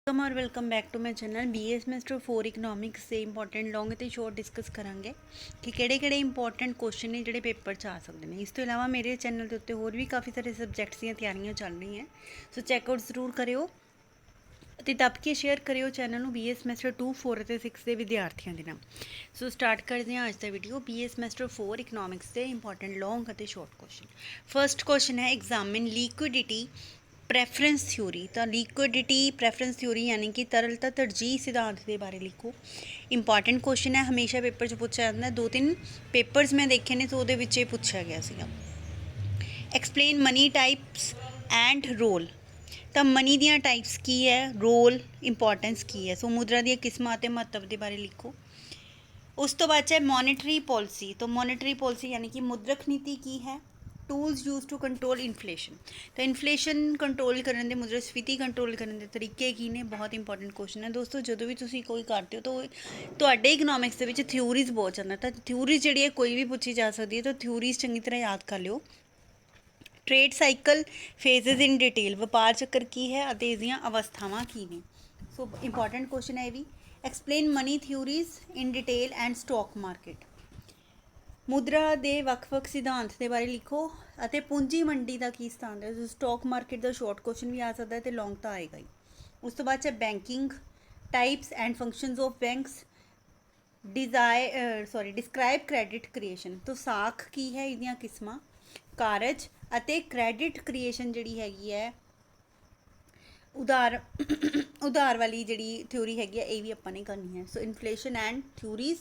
Welcome और welcome back to my channel BA semester 4 economics से important long ਤੇ short discuss ਕਰਾਂਗੇ ਕਿ ਕਿਹੜੇ ਇੰਪੋਰਟੈਂਟ ਕੁਐਸਚਨ ਨੇ ਜਿਹੜੇ ਪੇਪਰ 'ਚ ਆ ਸਕਦੇ ਨੇ। ਇਸ ਤੋਂ ਇਲਾਵਾ ਮੇਰੇ ਚੈਨਲ ਦੇ ਉੱਤੇ ਹੋਰ ਵੀ ਕਾਫੀ ਸਾਰੇ ਸਬਜੈਕਟਸ ਦੀਆਂ ਤਿਆਰੀਆਂ ਚੱਲ ਰਹੀਆਂ, ਸੋ ਚੈੱਕ ਆਊਟ ਜ਼ਰੂਰ ਕਰਿਓ ਅਤੇ ਦੱਬ ਕੇ ਸ਼ੇਅਰ ਕਰਿਓ ਚੈਨਲ ਨੂੰ BA ਸਮੈਸਟਰ 2, 4 ਅਤੇ 6 ਦੇ ਵਿਦਿਆਰਥੀਆਂ ਦੇ ਨਾਲ। ਸੋ ਸਟਾਰਟ ਕਰਦੇ ਹਾਂ ਅੱਜ ਦਾ ਵੀਡੀਓ। BA ਸਮੈਸਟਰ 4 ਇਕਨੋਮਿਕਸ ਦੇ ਇੰਪੋਰਟੈਂਟ ਲੌਂਗ ਅਤੇ ਸ਼ੋਰਟ ਕੁਐਸਚਨ। ਫਸਟ ਕੁਐਸਚਨ ਹੈ, ਐਗਜ਼ਾਮਿਨ ਲਿਕੁਇਡਿਟੀ ਪ੍ਰੈਫਰੈਂਸ ਥਿਊਰੀ। ਤਾਂ ਲਿਕੁਇਡਿਟੀ ਪ੍ਰੈਫਰੈਂਸ ਥਿਊਰੀ ਯਾਨੀ ਕਿ ਤਰਲਤਾ ਤਰਜੀਹ ਸਿਧਾਂਤ ਦੇ ਬਾਰੇ ਲਿਖੋ। ਇੰਪੋਰਟੈਂਟ ਕੁਐਸਚਨ ਹੈ, ਹਮੇਸ਼ਾ ਪੇਪਰ 'ਚ ਪੁੱਛਿਆ ਜਾਂਦਾ। 2-3 ਪੇਪਰਸ ਮੈਂ ਦੇਖੇ ਨੇ, ਸੋ ਉਹਦੇ ਵਿੱਚ ਇਹ ਪੁੱਛਿਆ ਗਿਆ ਸੀਗਾ। Explain money types and role. ਤਾਂ ਮਨੀ ਦੀਆਂ ਟਾਈਪਸ ਕੀ ਹੈ, ਰੋਲ ਇੰਪੋਰਟੈਂਸ ਕੀ ਹੈ। ਸੋ ਮੁਦਰਾ ਦੀਆਂ ਕਿਸਮਾਂ ਅਤੇ ਮਹੱਤਵ ਦੇ ਬਾਰੇ ਲਿਖੋ। ਉਸ ਤੋਂ ਬਾਅਦ ਹੈ ਮੋਨੇਟਰੀ ਪੋਲਿਸੀ। ਤਾਂ ਮੋਨੇਟਰੀ ਪੋਲਿਸੀ ਯਾਨੀ ਕਿ ਮੁਦਰਕ ਨੀਤੀ ਕੀ ਹੈ। Tools use to control inflation. ਤਾਂ ਇਨਫਲੇਸ਼ਨ ਕੰਟਰੋਲ ਕਰਨ ਦੇ, ਮੁਦਰਾਸਫੀਤੀ ਕੰਟਰੋਲ ਕਰਨ ਦੇ ਤਰੀਕੇ ਕੀ ਨੇ, ਬਹੁਤ ਇੰਪੋਰਟੈਂਟ ਕੁਐਸਚਨ ਹੈ ਦੋਸਤੋ। ਜਦੋਂ ਵੀ ਤੁਸੀਂ ਕੋਈ ਕਰਦੇ ਹੋ ਤਾਂ ਤੁਹਾਡੇ ਇਕਨੋਮਿਕਸ ਦੇ ਵਿੱਚ ਥਿਊਰੀਜ਼ ਬਹੁਤ ਜਾਂਦਾ, ਤਾਂ ਥਿਊਰੀਜ਼ ਜਿਹੜੀ ਹੈ ਕੋਈ ਵੀ ਪੁੱਛੀ ਜਾ ਸਕਦੀ ਹੈ, ਤਾਂ ਥਿਊਰੀਜ਼ ਚੰਗੀ ਤਰ੍ਹਾਂ ਯਾਦ ਕਰ ਲਿਓ। Trade cycle phases in detail. ਵਪਾਰ ਚੱਕਰ ਕੀ ਹੈ ਅਤੇ ਇਸਦੀਆਂ ਅਵਸਥਾਵਾਂ ਕੀ ਨੇ। ਸੋ ਇੰਪੋਰਟੈਂਟ ਕੁਐਸਚਨ ਹੈ ਇਹ ਵੀ। Explain money theories in detail and stock market. ਮੁਦਰਾ ਦੇ ਵੱਖ-ਵੱਖ ਸਿਧਾਂਤ ਦੇ ਬਾਰੇ ਲਿਖੋ ਅਤੇ ਪੂੰਜੀ ਮੰਡੀ ਦਾ ਕੀ ਸਥਾਨ ਹੈ। ਸਟਾਕ ਮਾਰਕੀਟ ਦਾ ਸ਼ਾਰਟ ਕੁਐਸਚਨ ਵੀ ਆ ਸਕਦਾ ਹੈ ਅਤੇ ਲੌਂਗ ਤਾਂ ਆਏਗਾ ਹੀ। ਉਸ ਤੋਂ ਬਾਅਦ ਹੈ banking types and functions of banks. Describe credit creation. ਤਾਂ ਸਾਖ ਕੀ ਹੈ, ਇਹਦੀਆਂ ਕਿਸਮਾਂ, ਕਾਰਜ ਅਤੇ ਕ੍ਰੈਡਿਟ ਕ੍ਰੀਏਸ਼ਨ ਜਿਹੜੀ ਹੈਗੀ ਹੈ, ਉਧਾਰ ਵਾਲੀ ਜਿਹੜੀ ਥਿਊਰੀ ਹੈਗੀ ਹੈ, ਇਹ ਵੀ ਆਪਾਂ ਨੇ ਕਰਨੀ ਹੈ। So inflation and theories.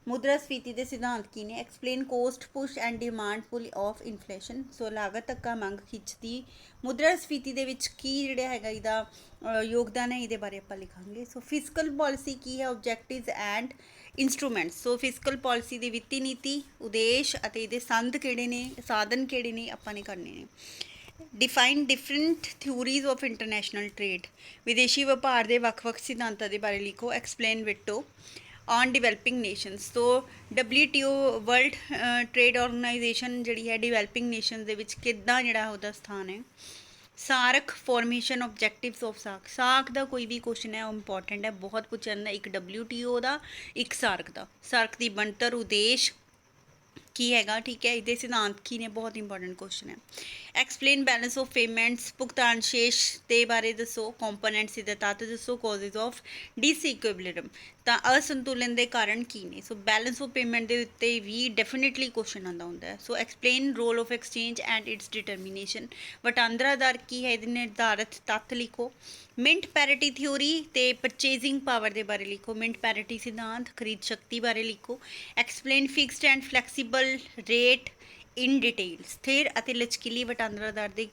ਮੁਦਰਾਸਫੀਤੀ ਦੇ ਸਿਧਾਂਤ ਕੀ ਨੇ। Explain cost push and demand pull of inflation. So ਲਾਗਤ ਧੱਕਾ ਮੰਗ ਖਿੱਚਦੀ ਮੁਦਰਾਸਫੀਤੀ ਦੇ ਵਿੱਚ ਕੀ ਜਿਹੜਾ ਹੈਗਾ ਇਹਦਾ ਯੋਗਦਾਨ ਹੈ, ਇਹਦੇ ਬਾਰੇ ਆਪਾਂ ਲਿਖਾਂਗੇ। ਸੋ ਫਿਸਕਲ ਪਾਲਿਸੀ ਕੀ ਹੈ, objectives and instruments. So fiscal policy ਦੀ ਵਿੱਤੀ ਨੀਤੀ, ਉਦੇਸ਼ ਅਤੇ ਇਹਦੇ ਸੰਦ ਕਿਹੜੇ ਨੇ, ਸਾਧਨ ਕਿਹੜੇ ਨੇ, ਆਪਾਂ ਨੇ ਕਰਨੇ ਨੇ। Define different theories of international trade. ਵਿਦੇਸ਼ੀ ਵਪਾਰ ਦੇ ਵੱਖ-ਵੱਖ ਸਿਧਾਂਤਾਂ ਦੇ ਬਾਰੇ ਲਿਖੋ। Explain widow on developing nations. So WTO world trade organisation ਜਿਹੜੀ ਹੈ, ਡਿਵੈਲਪਿੰਗ ਨੇਸ਼ਨਸ ਦੇ ਵਿੱਚ ਕਿੱਦਾਂ ਜਿਹੜਾ ਉਹਦਾ ਸਥਾਨ ਹੈ। SAARC formation objectives of SAARC. SAARC ਦਾ ਕੋਈ ਵੀ ਕੁਐਸਚਨ ਹੈ ਉਹ ਇੰਪੋਰਟੈਂਟ ਹੈ, ਬਹੁਤ ਪੁੱਛਿਆ ਜਾਂਦਾ। ਇੱਕ WTO ਦਾ, ਇੱਕ ਸਾਰਕ ਦਾ। ਸਾਰਕ ਦੀ ਬਣਤਰ, ਉਦੇਸ਼ ਕੀ ਹੈਗਾ, ਠੀਕ ਹੈ, ਇਹਦੇ ਸਿਧਾਂਤ ਕੀ ਨੇ, ਬਹੁਤ ਇੰਪੋਰਟੈਂਟ ਕੁਐਸਚਨ ਹੈ। Explain balance of payments. ਭੁਗਤਾਨ ਸ਼ੇਸ਼ ਦੇ ਬਾਰੇ ਦੱਸੋ। ਕੰਪੋਨੈਂਟਸ ਦੇ ਤੱਤ ਦੱਸੋ। ਕਾਜ਼ਜ਼ ਆਫ ਡਿਸਇਕੁਇਬਿਲਿਟਮ। ਤਾਂ ਅਸੰਤੁਲਨ ਦੇ ਕਾਰਨ ਕੀ ਨੇ। ਸੋ ਬੈਲੈਂਸ ਆਫ ਪੇਮੈਂਟ ਦੇ ਉੱਤੇ ਵੀ ਡੈਫੀਨੇਟਲੀ ਕੁਐਸਚਨ ਆਉਂਦਾ ਹੁੰਦਾ ਹੈ। So explain role of exchange and its determination. ਵਟਾਂਦਰਾ ਦਰ ਕੀ ਹੈ, ਇਹਦੇ ਨਿਰਧਾਰਤ ਤੱਤ ਲਿਖੋ। ਮਿੰਟ ਪੈਰਿਟੀ ਥਿਊਰੀ ਤੇ ਪਰਚੇਜ਼ਿੰਗ ਪਾਵਰ ਦੇ ਬਾਰੇ ਲਿਖੋ। ਮਿੰਟ ਪੈਰਿਟੀ ਸਿਧਾਂਤ, ਖਰੀਦ ਸ਼ਕਤੀ ਬਾਰੇ ਲਿਖੋ। Explain fixed and flexible rate in detail. ਸਥਿਰ ਅਤੇ ਲਚਕੀਲੀ ਵਟਾਂਦਰਾ ਦਰ ਦੇ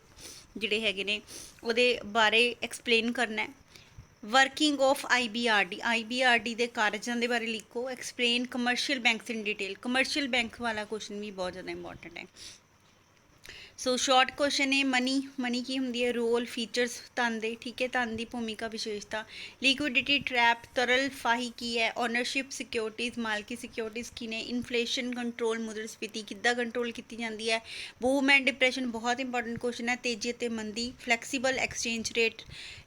ਜਿਹੜੇ ਹੈਗੇ ਨੇ ਉਹਦੇ ਬਾਰੇ ਐਕਸਪਲੇਨ ਕਰਨਾ ਹੈ। ਵਰਕਿੰਗ ਆਫ IBRD ਦੇ ਕਾਰਜਾਂ ਦੇ ਬਾਰੇ ਲਿਖੋ। ਐਕਸਪਲੇਨ ਕਮਰਸ਼ੀਅਲ ਬੈਂਕਸ ਇਨ ਡਿਟੇਲ। ਕਮਰਸ਼ੀਅਲ ਬੈਂਕ ਵਾਲਾ ਕੁਐਸਚਨ ਵੀ ਬਹੁਤ ਜ਼ਿਆਦਾ ਇੰਪੋਰਟੈਂਟ ਹੈ। ਸੋ ਸ਼ਾਰਟ ਕੁਐਸਚਨ ਹੈ, ਮਨੀ ਕੀ ਹੁੰਦੀ ਹੈ, ਰੋਲ, ਫੀਚਰਸ ਧਨ ਦੇ, ਠੀਕ ਹੈ, ਧਨ ਦੀ ਭੂਮਿਕਾ, ਵਿਸ਼ੇਸ਼ਤਾ। ਲਿਕੁਇਡਿਟੀ ਟਰੈਪ, ਤਰਲ ਫਾਹੀ ਕੀ ਹੈ। ਓਨਰਸ਼ਿਪ ਸਿਕਿਉਰਿਟੀਜ਼, ਮਾਲਕੀ ਸਿਕਿਉਰਿਟੀਜ਼ ਕੀ ਨੇ। ਇਨਫਲੇਸ਼ਨ ਕੰਟਰੋਲ, ਮੁਦਰਾਸਫੀਤੀ ਕਿੱਦਾਂ ਕੰਟਰੋਲ ਕੀਤੀ ਜਾਂਦੀ ਹੈ। ਬੂਮ ਐਂਡ ਡਿਪਰੈਸ਼ਨ, ਬਹੁਤ ਇੰਪੋਰਟੈਂਟ ਕੁਐਸਚਨ ਹੈ। ਤੇਜ਼ੀ ਅਤੇ ਮੰਦੀ। ਫਲੈਕਸੀਬਲ ਐਕਸਚੇਂਜ ਰੇਟ,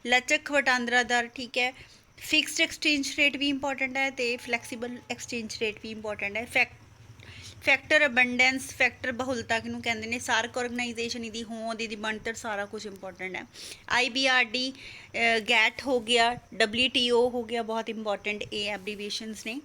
ਲਚਕ ਵਟਾਂਦਰਾ ਦਰ, ਠੀਕ ਹੈ। ਫਿਕਸਡ ਐਕਸਚੇਂਜ ਰੇਟ ਵੀ ਇੰਪੋਰਟੈਂਟ ਹੈ ਅਤੇ ਫਲੈਕਸੀਬਲ ਐਕਸਚੇਂਜ ਰੇਟ ਵੀ ਇੰਪੋਰਟੈਂਟ ਹੈ। ਫੈਕਟਰ ਅਬੰਡੈਂਸ, ਫੈਕਟਰ ਬਹੁਲਤਾ ਕਿਹਨੂੰ ਕਹਿੰਦੇ ਨੇ। ਸਾਰਕ ਆਰਗੇਨਾਈਜੇਸ਼ਨ, ਇਹਦੀ ਹੋਂਦ, ਇਹਦੀ ਬਣਤਰ, ਸਾਰਾ ਕੁਝ ਇੰਪੋਰਟੈਂਟ ਹੈ। IBRD, ਗੈਟ ਹੋ ਗਿਆ, WTO ਹੋ ਗਿਆ, ਬਹੁਤ ਇੰਪੋਰਟੈਂਟ ਇਹ ਐਬਰੀਵੇਸ਼ਨਸ ਨੇ।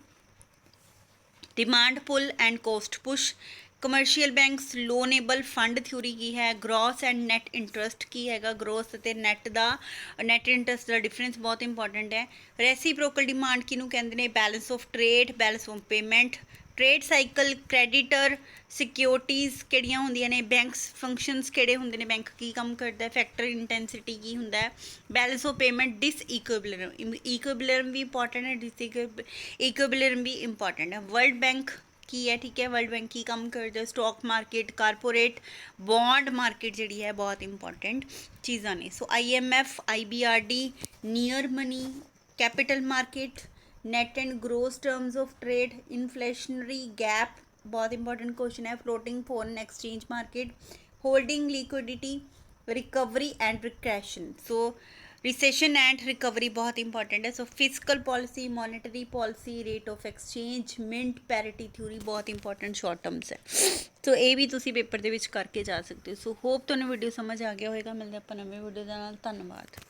Demand pull and cost push. Commercial banks, loanable fund theory ਕੀ ਹੈ। ਗ੍ਰੋਸ ਐਂਡ ਨੈਟ ਇੰਟਰਸਟ ਕੀ ਹੈਗਾ। ਗ੍ਰੋਸ ਅਤੇ ਨੈਟ ਇੰਟਰਸਟ ਦਾ ਡਿਫਰੈਂਸ ਬਹੁਤ ਇੰਪੋਰਟੈਂਟ ਹੈ। ਰੈਸੀਪ੍ਰੋਕਲ ਡਿਮਾਂਡ ਕਿਹਨੂੰ ਕਹਿੰਦੇ ਨੇ। Balance of trade, balance of payment. Trade cycle, creditor securities ਕਿਹੜੀਆਂ ਹੁੰਦੀਆਂ ਨੇ। ਬੈਂਕਸ ਫੰਕਸ਼ਨਸ ਕਿਹੜੇ ਹੁੰਦੇ ਨੇ, ਬੈਂਕ ਕੀ ਕੰਮ ਕਰਦਾ ਹੈ। ਫੈਕਟਰ ਇੰਟੈਂਸਿਟੀ ਕੀ ਹੁੰਦਾ ਹੈ। Balance of payment, disequilibrium. Equilibrium ਵੀ ਇੰਪੋਰਟੈਂਟ ਹੈ, ਡਿਸਇਕੁਇਬਿਲਿਟਮ ਵੀ ਇੰਪੋਰਟੈਂਟ ਹੈ। ਵਰਲਡ ਬੈਂਕ ਕੀ ਹੈ, ਠੀਕ ਹੈ, ਵਰਲਡ ਬੈਂਕ ਕੀ ਕੰਮ ਕਰਦਾ। Stock market, corporate bond market ਜਿਹੜੀ ਹੈ, ਬਹੁਤ ਇੰਪੋਰਟੈਂਟ ਚੀਜ਼ਾਂ ਨੇ। So IMF, IBRD, near money, capital market, net and gross terms of trade, inflationary gap, ਬਹੁਤ ਇੰਪੋਰਟੈਂਟ ਕੁਐਸਚਨ ਹੈ। Floating foreign exchange market, holding liquidity, recovery and recession. So recession and recovery बहुत important है। So physical policy, monetary policy, rate of exchange, mint parity theory बहुत important short terms है। So ये भी तुसी paper ਦੇ ਵਿੱਚ ਕਰਕੇ ਜਾ ਸਕਦੇ ਹੋ। सो होप ਤੁਹਾਨੂੰ ਵੀਡੀਓ ਸਮਝ ਆ ਗਿਆ ਹੋਵੇਗਾ। ਮਿਲਦੇ ਆਪਾਂ ਨਵੇਂ ਵੀਡੀਓ ਦੇ ਨਾਲ। ਧੰਨਵਾਦ।